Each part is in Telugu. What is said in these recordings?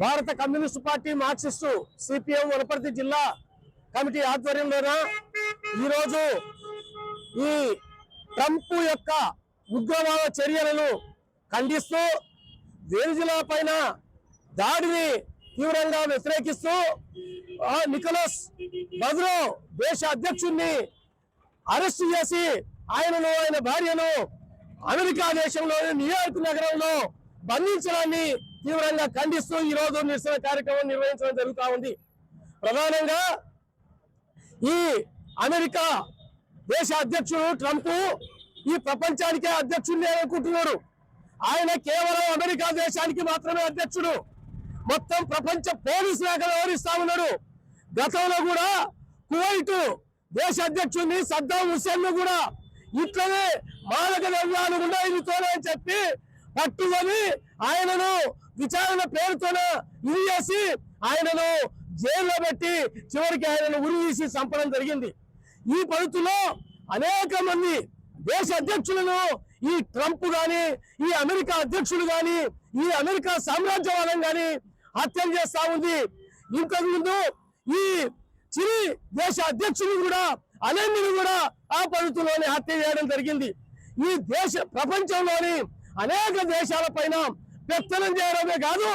భారత communist party Marxist CPM Wanaparthy జిల్లా కమిటీ ఆధ్వర్యంలోన ఈరోజు ఈ ట్రంప్ యొక్క ఉగ్రవాద చర్యలను ఖండిస్తూ వెనిజులా పైన దాడిని తీవ్రంగా వ్యతిరేకిస్తూ నికోలస్ మదురో దేశ అధ్యక్షుడిని అరెస్టు చేసి ఆయనను ఆయన భార్యను అమెరికా దేశంలోని న్యూయార్క్ నగరంలో బంధించడాన్ని తీవ్రంగా ఖండిస్తూ ఈ రోజు నిరసన కార్యక్రమం నిర్వహించడం జరుగుతూ ఉంది. ప్రధానంగా ఈ అమెరికా దేశ అధ్యక్షుడు ట్రంప్ ఈ ప్రపంచానికే అధ్యక్షుడిని అనుకుంటున్నాడు. ఆయన కేవలం అమెరికా దేశానికి మాత్రమే అధ్యక్షుడు. మొత్తం ప్రపంచ పోలీసు లేఖ వ్యవహరిస్తా ఉన్నాడు. గతంలో కూడా కువైట్ దేశ అధ్యక్షుడిని సద్దాం హుస్సేన్ కూడా ఇట్లనే మాదక ద్రవ్యాలు ఉన్నాయనితోనే అని చెప్పి పట్టుకొని ఆయనను విచారణ పేరుతోన ఇది చేసి ఆయనను జైల్లో పెట్టి చివరికి ఆయనను ఉరి తీసి చంపడం జరిగింది. ఈ పరిస్థితుల్లో అనేక మంది దేశ అధ్యక్షులను ఈ ట్రంప్ గాని ఈ అమెరికా అధ్యక్షుడు గాని ఈ అమెరికా సామ్రాజ్యవాదం గాని హత్యలు చేస్తా ఉంది. ఇంతకు ముందు ఈ చిరి దేశ అధ్యక్షుడు కూడా అలెండిని కూడా ఆ పరిస్థితుల్లోనే హత్య చేయడం జరిగింది. ఈ దేశ ప్రపంచంలోని అనేక దేశాల పైన పెత్తనం చేయడమే కాదు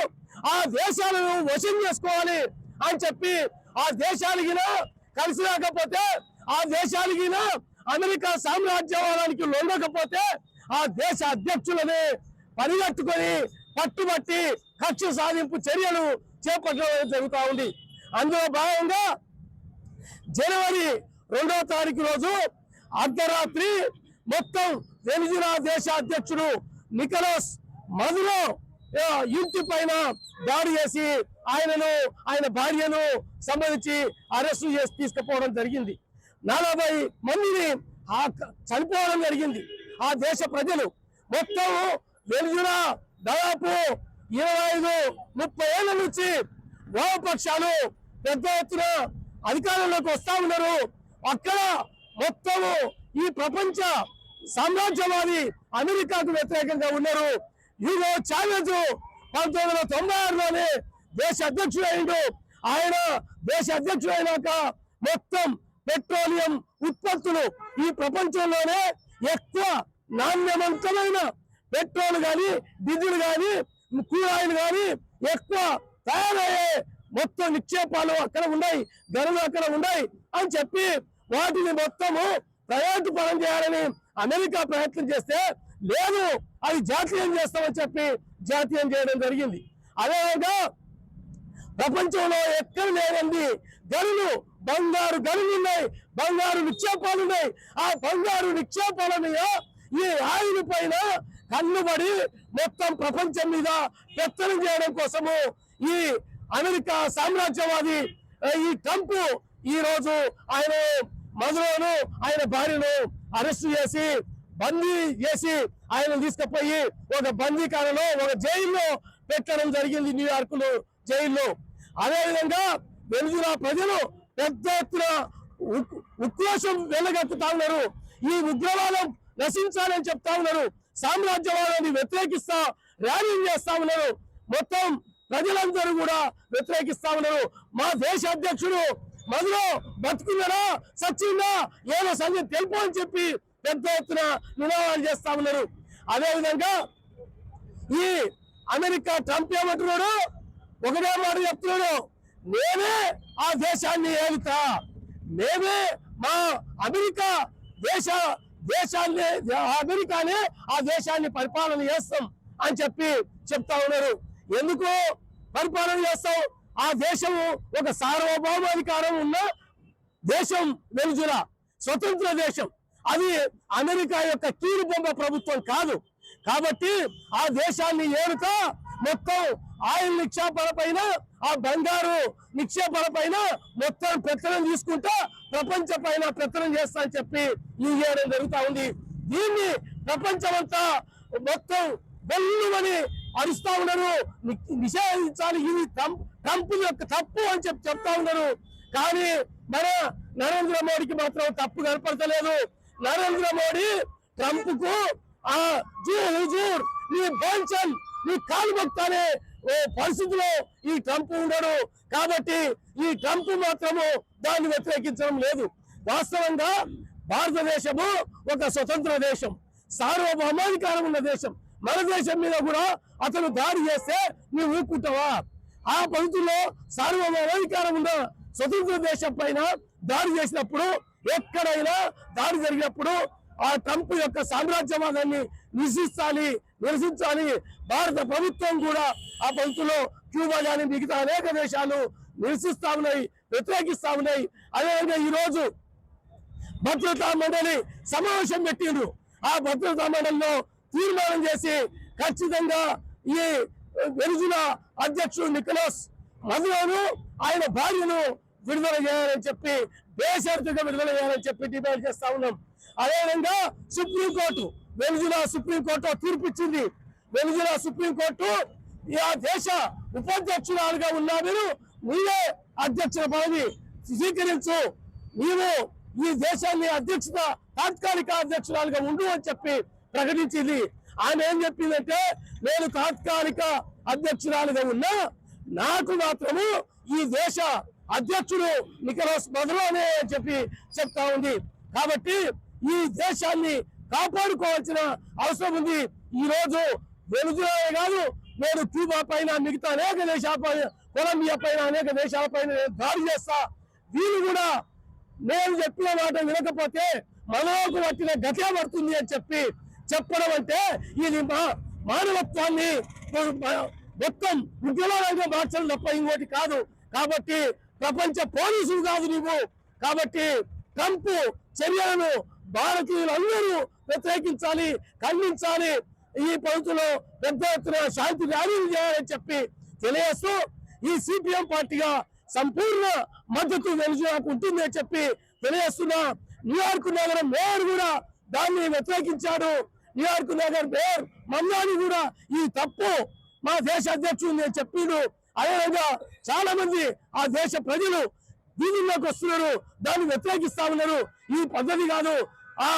ఆ దేశాలను వశం చేసుకోవాలి అని చెప్పి ఆ దేశాలకి కలిసి రాకపోతే ఆ దేశాలకి అమెరికా సామ్రాజ్యవాదానికి లొంగకపోతే ఆ దేశ అధ్యక్షులని పరిగెట్టుకొని పట్టుబట్టి కక్ష సాధింపు చర్యలు చేపట్టడం జరుగుతూ ఉంది. అందులో భాగంగా జనవరి 2వ తారీఖు రోజు అర్ధరాత్రి మొత్తం వెనిజులా దేశ అధ్యక్షుడు నికోలస్ మదురో ఇంటి పైన దాడి చేసి ఆయనను ఆయన భార్యను సంబంధించి అరెస్టు చేసి తీసుకుపోవడం జరిగింది. 40 మందిని చనిపోవడం జరిగింది. ఆ దేశ ప్రజలు మొత్తం వెనిజులా దాదాపు 25-30 ఏళ్ల నుంచి వామపక్షాలు పెద్ద ఎత్తున అధికారంలోకి వస్తా ఉన్నారు. అక్కడ మొత్తము ఈ ప్రపంచ సామ్రాజ్యవాది అమెరికాకు వ్యతిరేకంగా ఉన్నారు. హ్యూగో చావెజ్ 1996లోనే దేశ అధ్యక్షుడు అయిండు. ఆయన దేశ అధ్యక్షుడు అయినాక మొత్తం పెట్రోలియం ఉత్పత్తులు ఈ ప్రపంచంలోనే ఎక్కువ నాణ్యవంతమైన పెట్రోల్ కానీ డీజిల్ కానీ కూరాయిలు కానీ ఎక్కువ తయారయ్యే మొత్తం నిక్షేపాలు అక్కడ ఉన్నాయి, గనులు అక్కడ ఉన్నాయి అని చెప్పి వాటిని మొత్తము ప్రైవేటు పరం చేయాలని అమెరికా ప్రయత్నం చేస్తే లేదు అది జాతీయం చేస్తామని చెప్పి జాతీయం చేయడం జరిగింది. అదేవిధంగా ప్రపంచంలో ఎక్కడ లేదండి గనులు బంగారు గనులు ఉన్నాయి, బంగారు నిక్షేపాలు ఉన్నాయి. ఆ బంగారు నిక్షేపాల మీద ఈ ఆయిల్ పైన కన్నుబడి మొత్తం ప్రపంచం మీద పెత్తనం చేయడం కోసము ఈ అమెరికా సామ్రాజ్యవాది ఈ ట్రంప్ ఈ రోజు ఆయన మదురోను ఆయన భార్యను అరెస్టు చేసి బందీ చేసి ఆయన తీసుకుపోయి ఒక బందీఖానలో ఒక జైల్లో పెట్టడం జరిగింది, న్యూయార్క్ లో జైల్లో. అదేవిధంగా వెనిజులా ప్రజలు పెద్ద ఎత్తున ఉక్రోషం వెళ్ళగక్కుతా ఉన్నారు. ఈ ఉగ్రవాదం నశించాలని చెప్తా ఉన్నారు. సామ్రాజ్యవాదాన్ని వ్యతిరేకిస్తా ర్యాలీలు చేస్తా ఉన్నారు. మొత్తం ప్రజలందరూ కూడా వ్యతిరేకిస్తా ఉన్నారు. మా దేశ అధ్యక్షుడు మదురో బతుకున్నారా సచ్చిందా ఏదో సంగతి తెలుపు అని చెప్పి పెద్ద ఎత్తున నినాదాలు చేస్తా ఉన్నారు. అదేవిధంగా ఈ అమెరికా ట్రంప్ ఏమంటున్నాడు, ఒకటే మాట చెప్తున్నాడు, నేనే ఆ దేశాన్ని ఏలుతా, మేమే మా అమెరికా దేశాన్ని అమెరికానే ఆ దేశాన్ని పరిపాలన చేస్తాం అని చెప్పి చెప్తా ఉన్నారు. ఎందుకు పరిపాలన చేస్తాం? ఆ దేశము ఒక సార్వభౌమాధికారం ఉన్న దేశం వెనిజులా, స్వతంత్ర దేశం. అది అమెరికా యొక్క కీలుబొమ్మ ప్రభుత్వం కాదు. కాబట్టి ఆ దేశాన్ని ఏరుతా మొత్తం ఆయిల్ నిక్షేపాల పైన ఆ బంగారు నిక్షేపాల పైన మొత్తం పెత్తనం తీసుకుంటా ప్రపంచ పైన పెత్తనం చేస్తా అని చెప్పి ఈ చేయడం జరుగుతూ ఉంది. దీన్ని ప్రపంచమంతా మొత్తం బెల్లుమని అరుస్తా ఉన్నారు, నిషేధించాలి, ఇది ట్రంప్ యొక్క తప్పు అని చెప్పి చెప్తా ఉన్నారు. కానీ మన నరేంద్ర మోడీకి మాత్రం తప్పు కనపడతలేదు. నరేంద్ర మోడీ ట్రంప్ కు జూర్ నీ బోల్చన్ నీ కాలు మొక్తానే పరిస్థితిలో ఈ ట్రంప్ ఉండడు. కాబట్టి ఈ ట్రంప్ మాత్రము దాన్ని వ్యతిరేకించడం లేదు. వాస్తవంగా భారతదేశము ఒక స్వతంత్ర దేశం, సార్వభౌమాధికారం ఉన్న దేశం. మన దేశం మీద కూడా అతను దాడి చేస్తే నువ్వు ఊరుకుంటావా? ఆ పరిస్థితుల్లో సార్వభౌమాధికారం ఉన్న స్వతంత్ర దేశం పైన దాడి చేసినప్పుడు, ఎక్కడైనా దాడి జరిగినప్పుడు ఆ ట్రంప్ యొక్క సామ్రాజ్యవాదాన్ని నిరసించాలి. భారత ప్రభుత్వం కూడా ఆ పరిస్థితుల్లో క్యూబా కానీ మిగతా అనేక దేశాలు నిరసిస్తా ఉన్నాయి, వ్యతిరేకిస్తా ఉన్నాయి. అదేవిధంగా ఈరోజు భద్రతా మండలి సమావేశం పెట్టిండ్రు. ఆ భద్రతా మండలిలో తీర్మానం చేసి ఖచ్చితంగా ఈ వెనిజులా అధ్యక్షుడు నికోలస్ మదురోను ఆయన భార్యను విడుదల చేయాలని చెప్పి, బేషరతుగా విడుదల చేయాలని చెప్పి డిమాండ్ చేస్తా ఉన్నాం. అదేవిధంగా సుప్రీంకోర్టు, వెనిజులా సుప్రీంకోర్టు తీర్పిచ్చింది. వెనిజులా సుప్రీంకోర్టు ఆ దేశ ఉపాధ్యక్షురాలుగా ఉన్నా నీవే అధ్యక్షుల పదవి స్వీకరించు, నీవు ఈ దేశాన్ని తాత్కాలిక అధ్యక్షురాలుగా ఉండు అని చెప్పి ప్రకటించింది. ఆమె ఏం చెప్పిందంటే, నేను తాత్కాలిక అధ్యక్షురాలుగా ఉన్నా నాకు మాత్రము ఈ దేశ అధ్యక్షుడు నికోలస్ మదురో అని చెప్పి చెప్తా ఉంది. కాబట్టి ఈ దేశాన్ని కాపాడుకోవాల్సిన అవసరం ఉంది. ఈ రోజు వెనిజులానే కాదు, నేను క్యూబా పైన మిగతా అనేక దేశాలపైన, కొలంబియా పైన అనేక దేశాలపైన దాడి చేస్తా. వీళ్ళు కూడా నేను చెప్పిన మాట వినకపోతే మనకు పట్టిన గతే పడుతుంది అని చెప్పడం అంటే ఇది మానవత్వాన్ని మొత్తం ఉద్యమాలుగా మార్చడం తప్ప ఇంకోటి కాదు. కాబట్టి ప్రపంచ పోలీసులు కాదు నీవు. కాబట్టి ట్రంప్ చర్యలను భారతీయులందరూ వ్యతిరేకించాలి, ఖండించాలి. ఈ పరిస్థితుల్లో పెద్ద ఎత్తున శాంతి ర్యాలీలు చేయాలని చెప్పి తెలియజేస్తూ ఈ సిపిఎం పార్టీగా సంపూర్ణ మద్దతు వెనిజులాకు ఉంటుంది అని చెప్పి తెలియజేస్తున్నా. న్యూయార్క్ నగరం మేయర్ కూడా దాన్ని వ్యతిరేకించాడు. న్యూయార్క్ నగర్ మేయర్ మమ్నాని కూడా ఈ తప్పు మా దేశ అధ్యక్షుడు అని చెప్పిండు. అదేవిధంగా చాలా మంది ఆ దేశ ప్రజలు దీనిలోకి వస్తున్నారు, దాన్ని వ్యతిరేకిస్తా ఉన్నారు. ఈ పద్ధతి కాదు, ఆ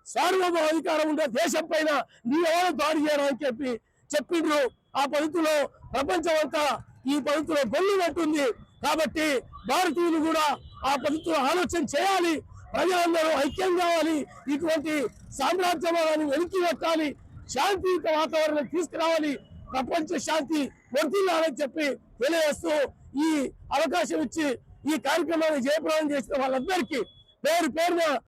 సార్వభౌమాధికారం ఉండే దేశం పైన నీవెవరో దాడి చేయడానికి చెప్పిండ్రు. ఆ పద్ధతిలో ప్రపంచం అంతా ఈ పద్ధతిలో గొల్లు పట్టుంది. కాబట్టి భారతీయులు కూడా ఆ పద్ధతిలో ఆలోచన చేయాలి. ప్రజలందరూ ఐక్యం కావాలి. ఇటువంటి సామ్రాజ్యవాదాన్ని వెనక్కి పెట్టాలి, శాంతియుత వాతావరణం తీసుకురావాలి, ప్రపంచ శాంతి వర్ధిల్లాలని చెప్పి తెలియజేస్తూ ఈ అవకాశం ఇచ్చి ఈ కార్యక్రమాన్ని జయప్రదం చేసిన వాళ్ళందరికీ పేరున